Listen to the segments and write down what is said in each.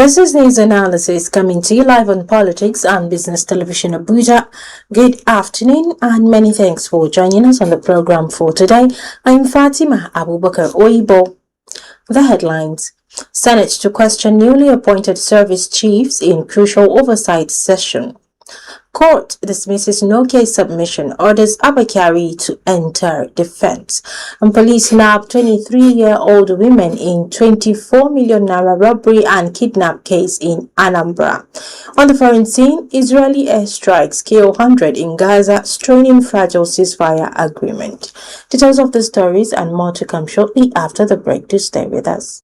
This is news analysis coming to you live on Politics and Business Television Abuja. Good afternoon and many thanks for joining us on the program for today. I'm Fatima Abubakar Oibo. The headlines: Senate to question newly appointed service chiefs in crucial oversight session. Court dismisses no case submission, orders Abakari to enter defense. And police nab 23-year-old women in 24 million naira robbery and kidnap case in Anambra. On the foreign scene, Israeli airstrikes kill 100 in Gaza, straining fragile ceasefire agreement. Details of the stories and more to come shortly after the break. To stay with us.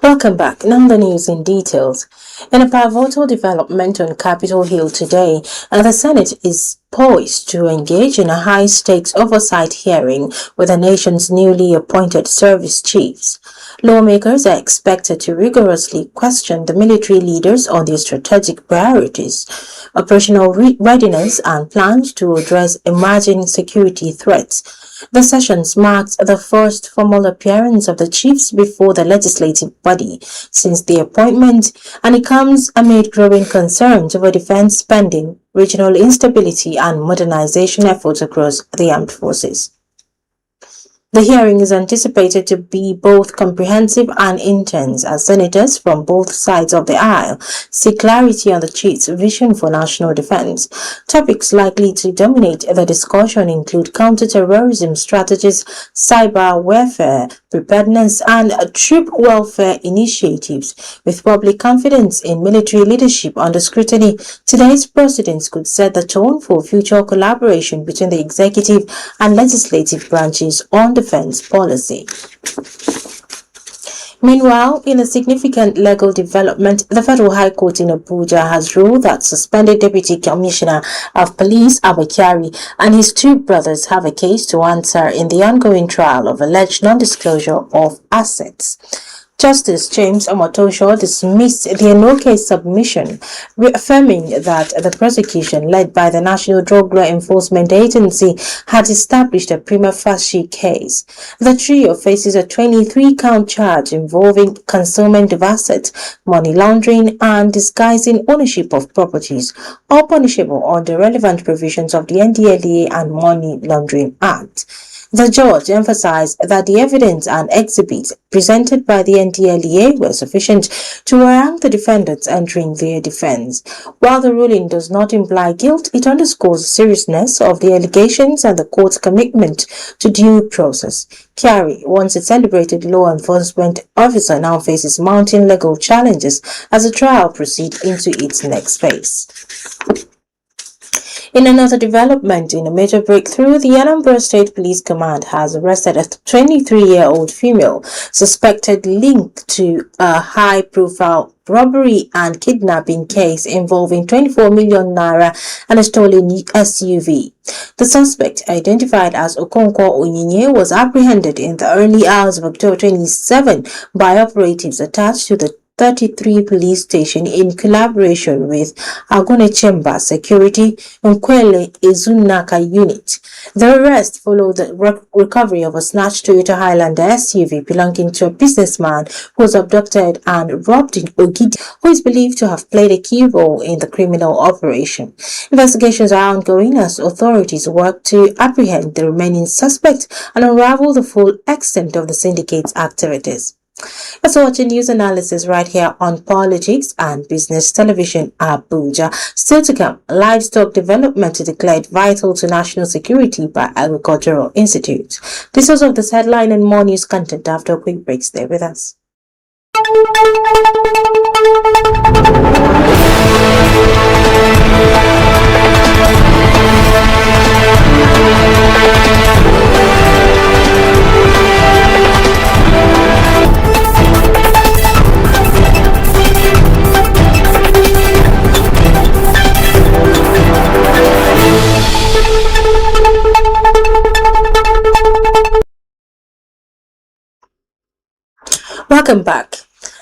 Welcome back. Now the news in details. In a pivotal development on Capitol Hill today, the Senate is poised to engage in a high-stakes oversight hearing with the nation's newly appointed service chiefs. Lawmakers are expected to rigorously question the military leaders on their strategic priorities, operational readiness, and plans to address emerging security threats. The sessions marked the first formal appearance of the chiefs before the legislative body since the appointment, and it comes amid growing concerns over defense spending, regional instability, and modernization efforts across the armed forces. The hearing is anticipated to be both comprehensive and intense as senators from both sides of the aisle seek clarity on the chief's vision for national defense. Topics likely to dominate the discussion include counter-terrorism strategies, cyber warfare, preparedness, and troop welfare initiatives. With public confidence in military leadership under scrutiny, today's proceedings could set the tone for future collaboration between the executive and legislative branches on defense policy. Meanwhile, in a significant legal development, the Federal High Court in Abuja has ruled that suspended Deputy Commissioner of Police Abakari and his two brothers have a case to answer in the ongoing trial of alleged non-disclosure of assets. Justice James Omotosho dismissed the no-case submission, reaffirming that the prosecution led by the National Drug Law Enforcement Agency had established a prima facie case. The trio faces a 23-count charge involving concealment of assets, money laundering, and disguising ownership of properties, all punishable under relevant provisions of the NDLEA and Money Laundering Act. The judge emphasized that the evidence and exhibits presented by the NDLEA were sufficient to warrant the defendants entering their defense. While the ruling does not imply guilt, it underscores the seriousness of the allegations and the court's commitment to due process. Kyari, once a celebrated law enforcement officer, now faces mounting legal challenges as the trial proceeds into its next phase. In another development, in a major breakthrough, the Anambra State Police Command has arrested a 23-year-old female suspected linked to a high-profile robbery and kidnapping case involving 24 million naira and a stolen SUV. The suspect, identified as Okonkwo Onyinye, was apprehended in the early hours of October 27 by operatives attached to the 33 police station in collaboration with Agone Chamber Security and Kwele Ezunaka unit. The arrest followed the recovery of a snatched Toyota Highlander SUV belonging to a businessman who was abducted and robbed in Ogidi, who is believed to have played a key role in the criminal operation. Investigations are ongoing as authorities work to apprehend the remaining suspect and unravel the full extent of the syndicate's activities. Let's watch a news analysis right here on Politics and Business Television Abuja. Still to come, livestock development declared vital to national security by Agricultural Institute. Details of this headline and more news content after a quick break. Stay with us. Welcome back.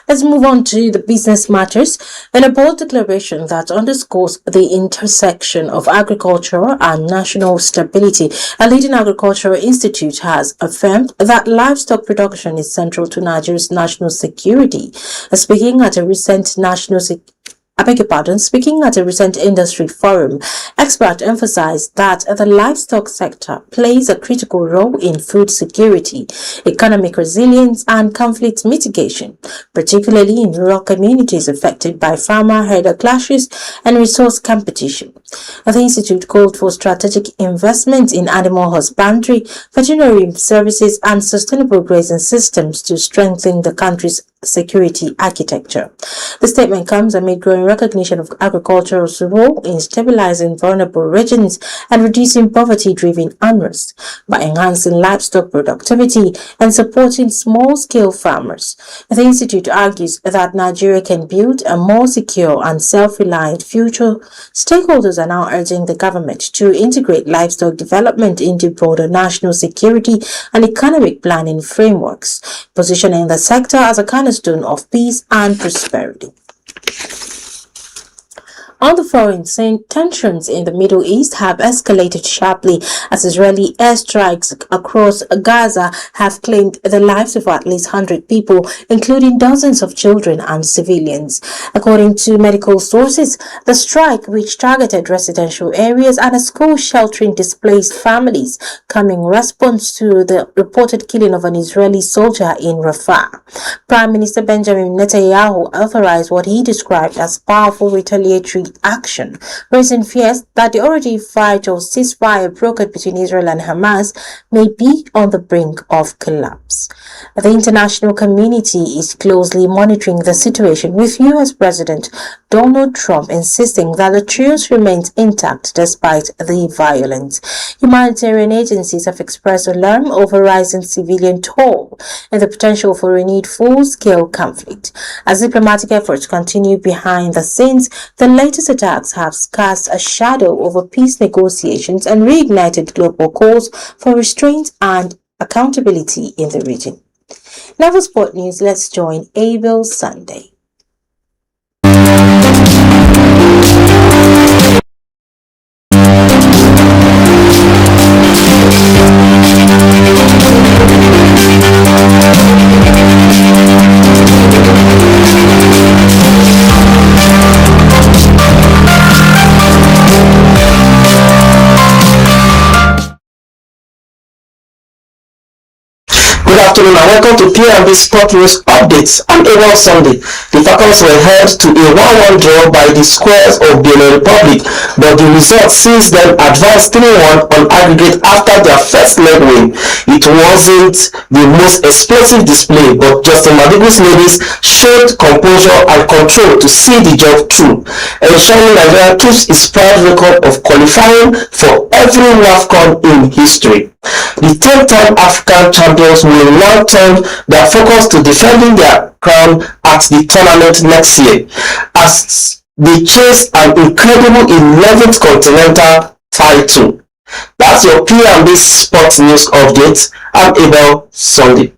Let's move on to the business matters. In a bold declaration that underscores the intersection of agriculture and national stability, a leading agricultural institute has affirmed that livestock production is central to Nigeria's national security. Speaking at a recent Speaking at a recent industry forum, experts emphasized that the livestock sector plays a critical role in food security, economic resilience, and conflict mitigation, particularly in rural communities affected by farmer-herder clashes and resource competition. The institute called for strategic investment in animal husbandry, veterinary services, and sustainable grazing systems to strengthen the country's security architecture. The statement comes amid growing recognition of agriculture's role in stabilizing vulnerable regions and reducing poverty-driven unrest by enhancing livestock productivity and supporting small-scale farmers. The institute argues that Nigeria can build a more secure and self-reliant future. Stakeholders are now urging the government to integrate livestock development into broader national security and economic planning frameworks, positioning the sector as a cornerstone of peace and prosperity. On the foreign scene, tensions in the Middle East have escalated sharply as Israeli airstrikes across Gaza have claimed the lives of at least 100 people, including dozens of children and civilians. According to medical sources, the strike, which targeted residential areas and a school sheltering displaced families, come in response to the reported killing of an Israeli soldier in Rafah. Prime Minister Benjamin Netanyahu authorized what he described as powerful retaliatory action, raising fears that the already fragile ceasefire brokered between Israel and Hamas may be on the brink of collapse. The international community is closely monitoring the situation, with U.S. President Donald Trump insisting that the truce remains intact despite the violence. Humanitarian agencies have expressed alarm over rising civilian toll and the potential for renewed full-scale conflict. As diplomatic efforts continue behind the scenes, the latest attacks have cast a shadow over peace negotiations and reignited global calls for restraint and accountability in the region. Now for sport news, let's join Abel Sunday. Good afternoon and welcome to P&B Sport News Updates. I'm Abel Sunday. The Falcons were held to a 1-1 draw by the Squares of Benin Republic, but the result sees them advance 3-1 on aggregate after their first leg win. It wasn't the most explosive display, but Justin Madigu's ladies showed composure and control to see the job through, ensuring Nigeria keeps its proud record of qualifying for every WAFCON in history. The 10-time African champions will now turn their focus to defending their crown at the tournament next year, as they chase an incredible 11th continental title. That's your P&B Sports News Update. I'm Abel Sunday.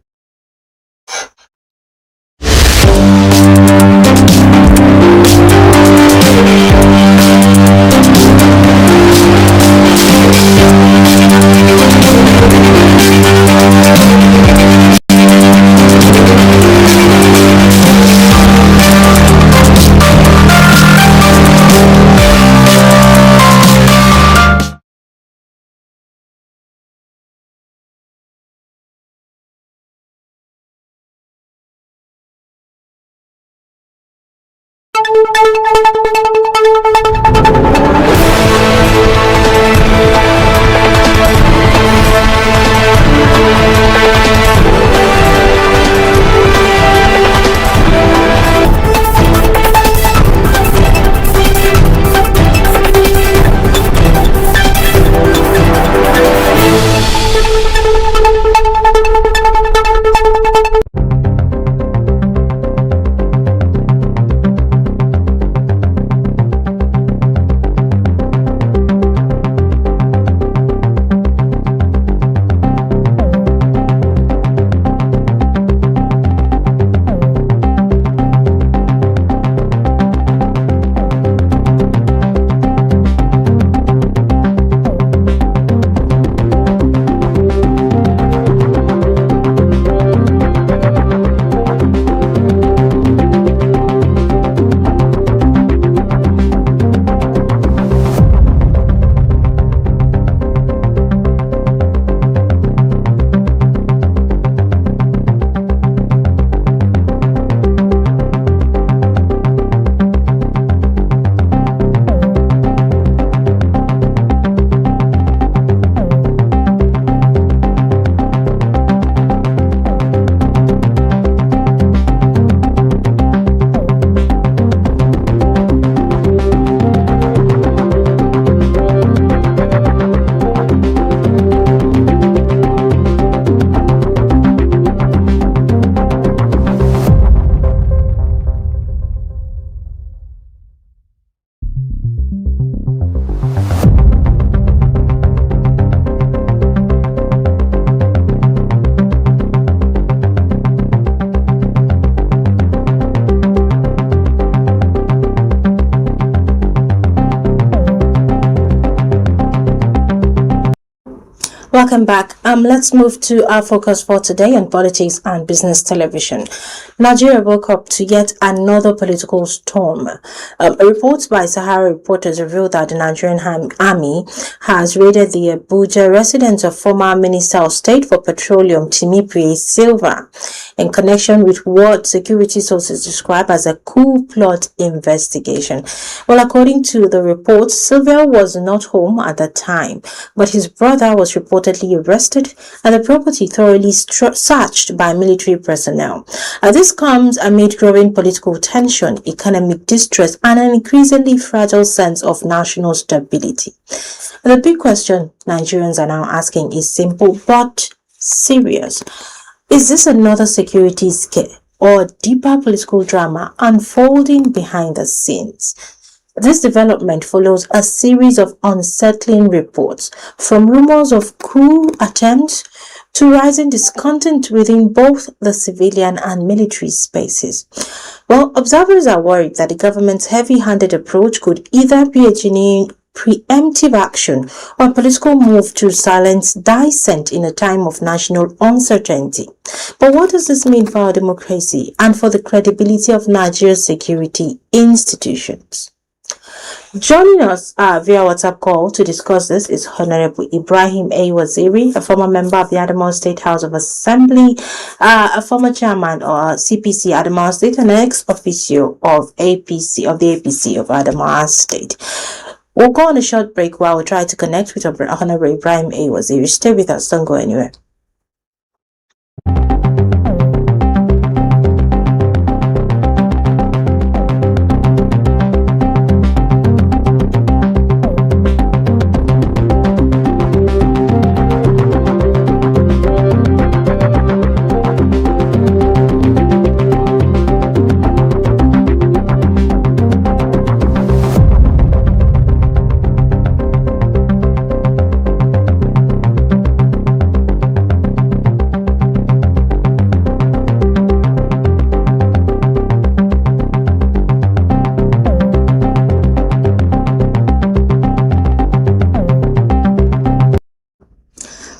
Welcome back. Let's move to our focus for today on politics and business television. Nigeria woke up to yet another political storm. A report by Sahara reporters revealed that the Nigerian army has raided the Abuja residence of former Minister of State for Petroleum Timipri Silva in connection with what security sources describe as a coup plot investigation. Well, according to the report, Silva was not home at the time, but his brother was reportedly arrested and the property thoroughly searched by military personnel. This comes amid growing political tension, economic distress, and an increasingly fragile sense of national stability. The big question Nigerians are now asking is simple but serious. Is this another security scare or deeper political drama unfolding behind the scenes? This development follows a series of unsettling reports, from rumors of coup attempts to rising discontent within both the civilian and military spaces. Well, observers are worried that the government's heavy-handed approach could either be a genuine preemptive action or a political move to silence dissent in a time of national uncertainty. But what does this mean for our democracy and for the credibility of Nigeria's security institutions? Joining us via WhatsApp call to discuss this is Honorable Ibrahim A. Waziri, a former member of the Adamawa State House of Assembly, a former chairman of CPC Adamawa State, and ex officio of the APC of Adamawa State. We'll go on a short break while we try to connect with Honorable Ibrahim A. Waziri. Stay with us, don't go anywhere.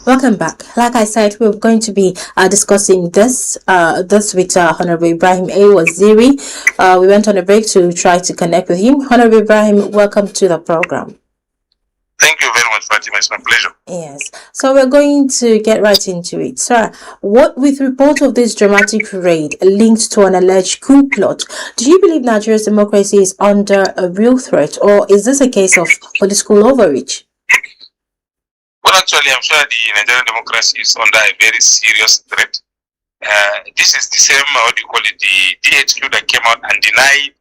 Welcome back. Like I said, we're going to be discussing this with Honorable Ibrahim A. Waziri. We went on a break to try to connect with him. Honorable Ibrahim, welcome to the program. Thank you very much, Fatima. It's my pleasure. Yes. So we're going to get right into it. Sir, what with report of this dramatic raid linked to an alleged coup plot, do you believe Nigeria's democracy is under a real threat, or is this a case of political overreach? Well, actually, I'm sure the Nigerian democracy is under a very serious threat. This is the same, the DHQ that came out and denied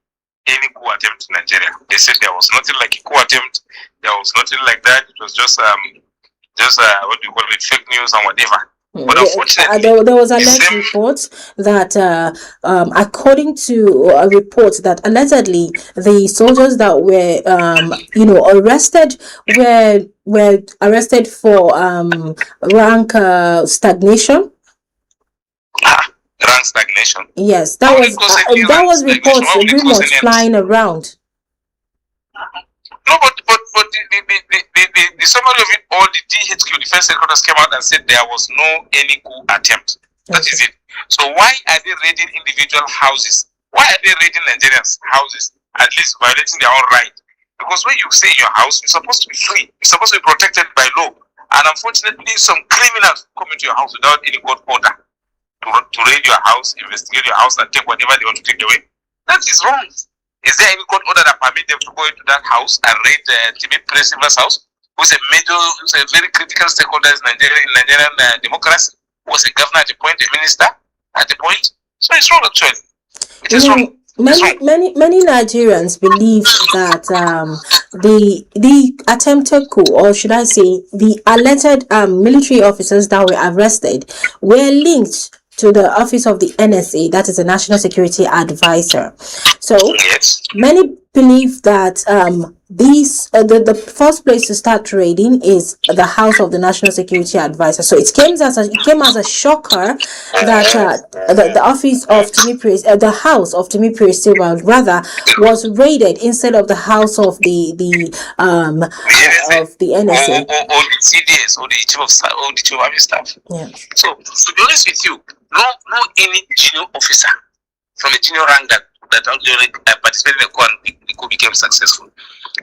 any coup attempt in Nigeria. They said there was nothing like a coup attempt. There was nothing like that. It was just fake news and whatever. But unfortunately, there was alleged reports that, according to a report that allegedly the soldiers that were, arrested were arrested for rank stagnation. Rank stagnation. Yes, that was reports, rumors flying around. No, but the summary of it all, the DHQ, defense headquarters, came out and said there was no any coup attempt. That is it. So why are they raiding individual houses? Why are they raiding Nigerians' houses? At least violating their own right. Because when you stay in your house, you're supposed to be free. You're supposed to be protected by law. And unfortunately, some criminals come into your house without any court order to raid your house, investigate your house, and take whatever they want to take away. That is wrong. Is there any court order that permit them to go into that house and raid Timothy Silva's house, who's a very critical stakeholder in Nigerian democracy, who was a governor at the point, a minister at the point? So it's wrong, actually. It is wrong. Many Nigerians believe that the attempted coup, or should I say, the alleged military officers that were arrested were linked to the office of the NSA, that is the National Security Advisor. So many believe that these the first place to start raiding is the House of the National Security Advisor. So it came as a shocker that the office of the House of Timi Priscilla rather was raided instead of the House of the NSA. Or the CDS or the chief of staff or the chief of army staff. Yeah. So to be honest with you, no any junior officer from a junior rank that participated in the coup and the coup became successful.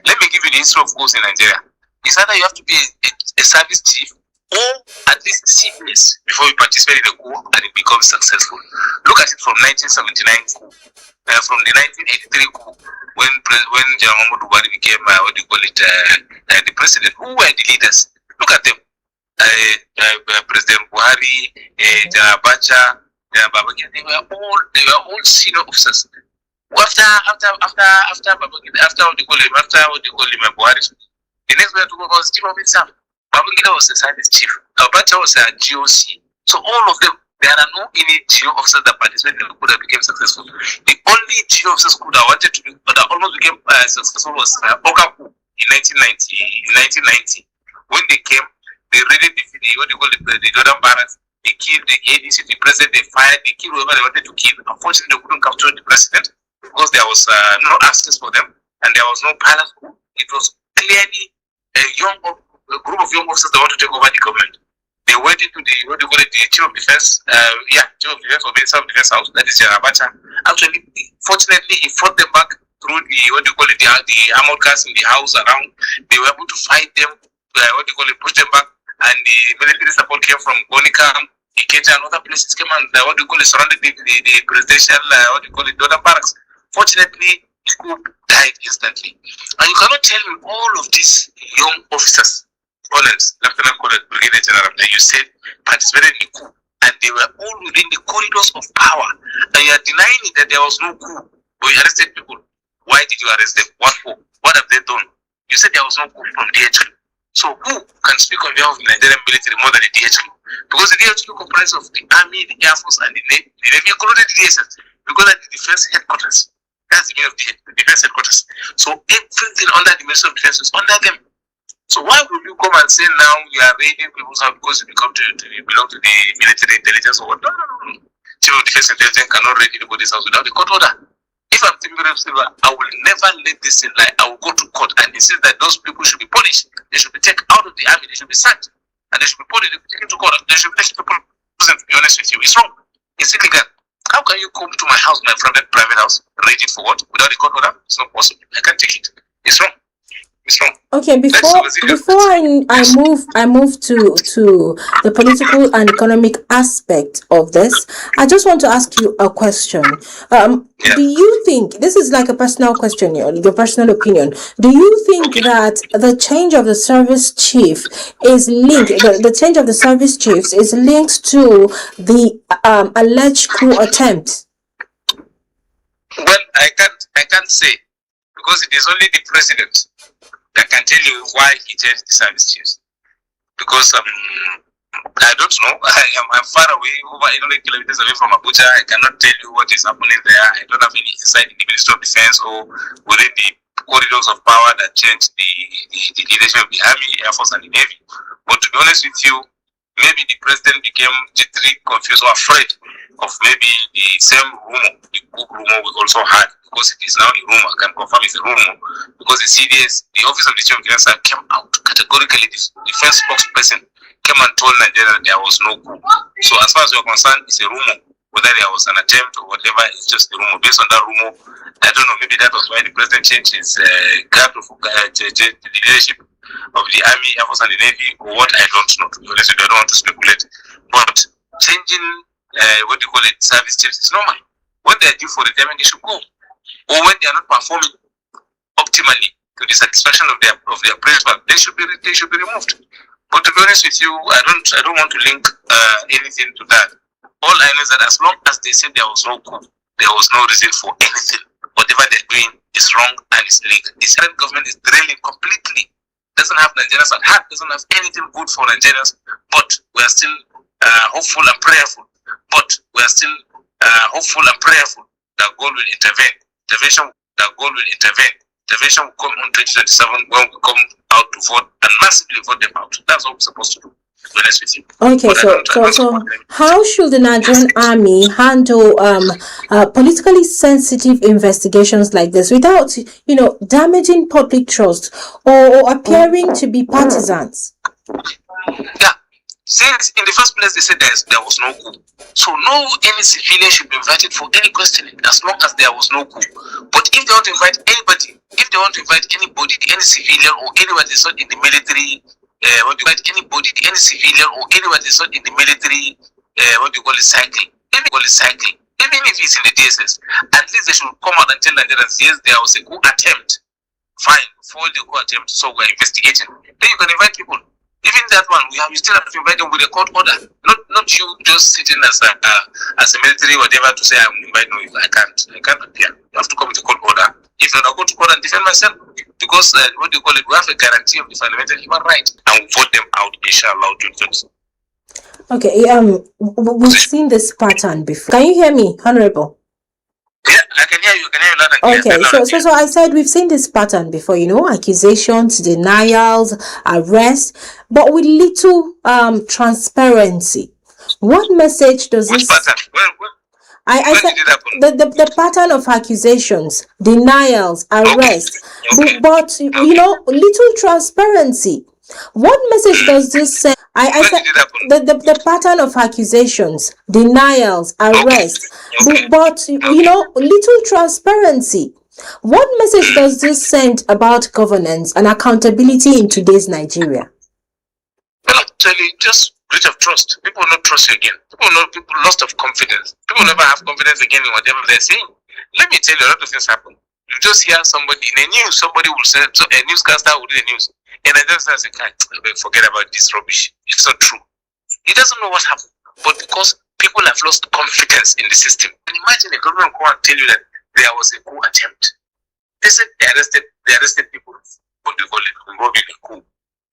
Let me give you the history of coups in Nigeria. It's either you have to be a service chief or at least CDS before you participate in the coup and it becomes successful. Look at it from 1979 coup, from the 1983 coup when General Muhammadu Buhari became the president. Who were the leaders? Look at them. President Buhari, General Abacha, they were all senior officers. After Buhari, the next one to go was chief of himself. Babangida was the service chief. Abacha was a GOC. So all of them, there are no any GO officers that participated in the coup that became successful. The only GO officers who wanted to that almost became successful was Okaku in 1990. When they came, they raided the Jordan barracks. They killed the ADC, the president. They fired, they killed whoever they wanted to kill. Unfortunately, they couldn't capture the president because there was no access for them and there was no palace coup. It was clearly a group of young officers that want to take over the government. They went into the the chief of defense, chief of defense or minister of defense house, that is General Abacha. Actually, fortunately, he fought them back through the armored cars in the house around. They were able to fight them, push them back, and the military support came from Bonica, Ikeja, and other places came and surrounded the presidential Jordan barracks. Fortunately, the coup died instantly. And you cannot tell me all of these young officers, colonels, lieutenant colonel, brigadier general, that you said participated in the coup, and they were all within the corridors of power, and you are denying it that there was no coup, but you arrested people. Why did you arrest them? What for? What have they done? You said there was no coup from DHQ. So who can speak on behalf of the Nigerian military more than the DHQ? Because the DHQ comprises of the Army, the Air Force, and the Navy. The Navy included the DSS because at the defense headquarters. That's the meaning of the defense headquarters. So everything under the Ministry of Defense is under them. So why would you come and say now you are raiding people's house because you belong to the military intelligence or what? No. Chief of Defense Intelligence cannot raid anybody's house without a court order. If I'm thinking of Silver, I will never let this in lie. I will go to court and insist that those people should be punished. They should be taken out of the army. They should be sacked. And they should be punished. They should be taken to court. They should be taken to prison, to be honest with you. It's wrong. It's illegal. How can you come to my house, my private house, raid it for what? Without a court order? It's not possible. I can't take it. It's wrong. It's wrong. Okay, before I move to the political and economic aspect of this, I just want to ask you a question. Do you think, this is like a personal question, your personal opinion, do you think that the change of the service chief is linked, the change of the service chiefs is linked to the alleged coup attempt? Well, I can't say, because it is only the president that can tell you why he changed the service chiefs. Because I don't know. I'm far away, over 800 kilometers away from Abuja. I cannot tell you what is happening there. I don't have any insight in the Ministry of Defense or within the corridors of power that changed the leadership of the Army, Air Force, and the Navy. But to be honest with you, maybe the president became jittery, confused, or afraid of maybe the same rumor, the coup rumor we also had, because it is now a rumor. I can confirm it's a rumor, because the CDS, the Office of the Chief of Defense, came out categorically. The first spokesperson came and told Nigeria that there was no coup. So as far as you're concerned, it's a rumor. Whether there was an attempt or whatever, it's just a rumor. Based on that rumor, I don't know, maybe that was why the president changed his the leadership of the Army, Air Force, and the Navy, or what, I don't know. To be honest with you, I don't want to speculate. But changing service chiefs is normal. When they are due for retirement, they should go. Or when they are not performing optimally to the satisfaction of their principal, they should be removed. But to be honest with you, I don't want to link anything to that. All I know is that as long as they said there was no coup, there was no reason for anything. Whatever they're doing is wrong and is illegal. The current government is derailing completely. Doesn't have Nigerians at heart. Doesn't have anything good for Nigerians. But we are still hopeful and prayerful. That God will intervene. That God will intervene Intervention will come on 2027 when we come out to vote and massively vote them out. That's what we're supposed to do. To be honest with you. Okay, so how should the Nigerian army handle politically sensitive investigations like this without, damaging public trust or appearing to be partisans? Yeah, since in the first place they said there was no coup, so any civilian should be invited for any questioning as long as there was no coup. But if they want to invite anybody, any civilian or anyone that's not in the military. Any civilian or anyone that's not in the military, cycle, even if it's in the DSS, at least they should come out and tell Nigerians, yes, there was a coup attempt. Fine, for the coup attempt, so we're investigating. Then you can invite people. Even that one, we still have to invite them with a court order. Not you just sitting as a military whatever to say I'm inviting you. I can't appear. You have to come with a court order. If not, I'll go to court and defend myself. Because we have a guarantee of the fundamental human right, and we vote them out, inshallah, 2020. Okay, we've seen this pattern before. Can you hear me, Honorable? Yeah, I can hear you. Loud and clear. Okay, so I said we've seen this pattern before, accusations, denials, arrests, but with little transparency. What message does Which this... pattern? I said the pattern of accusations, denials, arrests, Okay. but little transparency. What message does this send? I said the pattern of accusations, denials, arrests, but little transparency. What message does this send about governance and accountability in today's Nigeria? Well, actually, just breach of trust. People will not trust you again. People lost of confidence. People never have confidence again in whatever they're saying. Let me tell you, a lot of things happen. You just hear somebody in the news, somebody will say, so a newscaster will do the news, and I just say, forget about this rubbish. It's not true. He doesn't know what happened, but because people have lost confidence in the system. And imagine a government come and tell you that there was a coup attempt. They said they arrested people. What do you call it? Involved in a coup.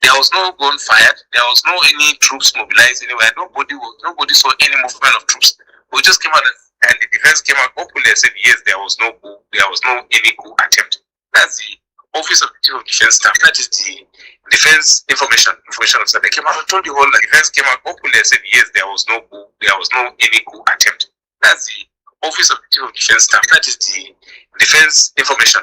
There was no gun fired. There was no any troops mobilized anywhere. Nobody saw any movement of troops. We just came out and the defense came out openly and said, yes, there was no coup. There was no any coup attempt. That's the Office of the Chief of Defense Staff. That is the Defense Information Officer. They came out and told the whole defense came out openly and said, yes, there was no coup. There was no any coup attempt. That's the Office of the Chief of Defense Staff. That is the Defense Information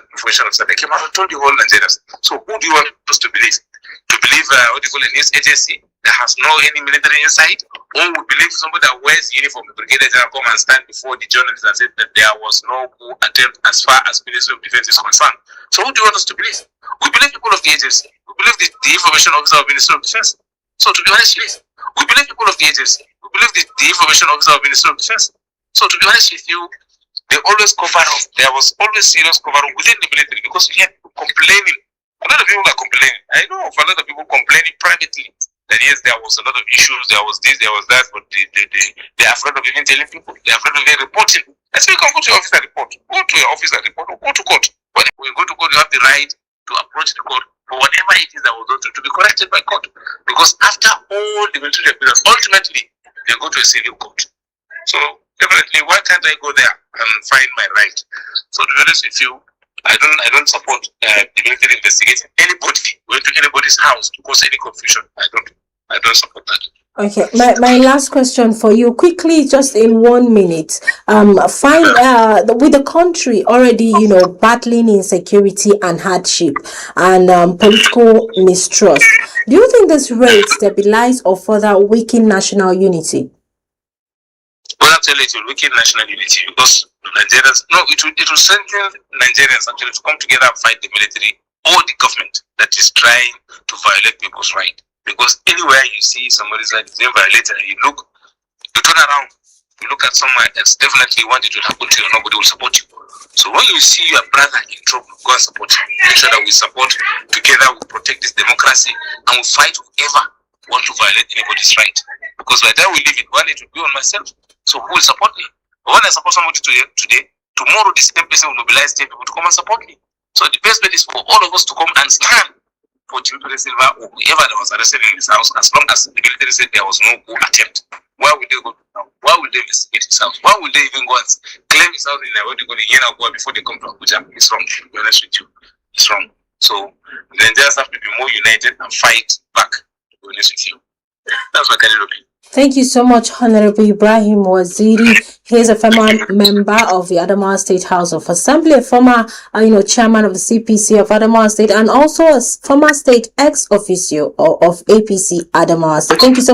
Officer. They came out and told the whole Nigerians. So who do you want us to believe? To believe a news agency that has no any military inside, or we believe somebody that wears uniform, the brigadier general, come and stand before the journalists and say that there was no coup attempt as far as Ministry of Defense is concerned. So who do you want us to believe? We believe people of the agency. We believe the information officer of Ministry of Defense. So to be honest with you, we believe people of the agency. We believe the information officer of Ministry of Defense. So to be honest with you, they always cover up. There was always serious cover up within the military because we had people complaining. A lot of people are complaining. I know of a lot of people complaining privately that yes, there was a lot of issues, there was this, there was that, but they are afraid of even telling people. They are afraid of even reporting. I say you can go to your office and report. Go to your office and report or go to court. But when you go to court, you have the right to approach the court for whatever it is that was done to be corrected by court. Because after all the military appearance, ultimately they go to a civil court. So definitely, why can't I go there and find my right? So to be honest with you, I don't support the military investigating anybody, going to anybody's house to cause any confusion. I don't support that. Okay, my last question for you, quickly, just in 1 minute. With the country already, battling insecurity and hardship and political mistrust, do you think this rate stabilize or further weaken national unity? Well, actually, it will weaken national unity because Nigerians, it will strengthen Nigerians actually to come together and fight the military or the government that is trying to violate people's rights. Because anywhere you see somebody's right is being violated and you turn around, you look at someone else, definitely want it to happen to you, nobody will support you. So when you see your brother in trouble, go and support him. Make sure that we support together, we protect this democracy and we fight whoever want to violate anybody's right. Because by the time we leave it, one, it will be on myself. So who will support me? But when I support somebody today, tomorrow the same person will mobilize 10 people to come and support me. So the best bet is for all of us to come and stand for Jimmy Silva or whoever that was arrested in his house, as long as the military said there was no coup attempt. Why would they go now? Why would they investigate his house? Why would they even go and claim his house in what they call the Yena before they come to Abuja? It's wrong, to be honest with you. is wrong. So the Nigerians have to be more united and fight back, to be honest with you. That's what I can look at. Thank you so much, Honorable Ibrahim Waziri. He is a former member of the Adamawa State House of Assembly, a former, chairman of the CPC of Adamawa State, and also a former state ex-officio of APC Adamawa State. Thank you so much.